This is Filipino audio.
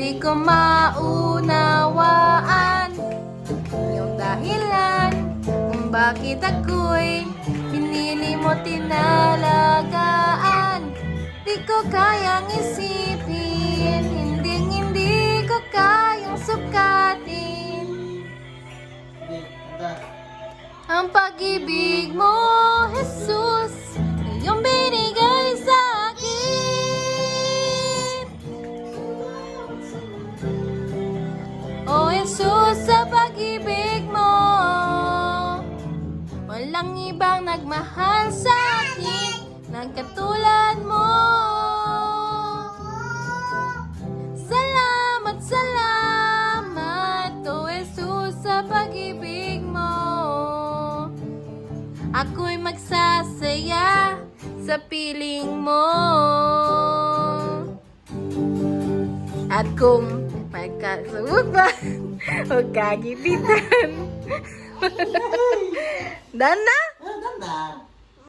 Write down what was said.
di ko maunawaan yung dahilan kung bakit ako'y pinili mo tinalagaan. Di ko kayang isipin, hindi ko kayang sukatin ang pag-ibig mo, Jesus, iyong binigay sa akin. O Jesus, sa pag-ibig mo, walang ibang nagmahal sa akin nagkatulad mo. Salamat, salamat, O Jesus, sa pag-ibig mo. Ako'y magsasaya sa piling mo. At kung magkasuban, huwag kagipitan. Dana? Ganda.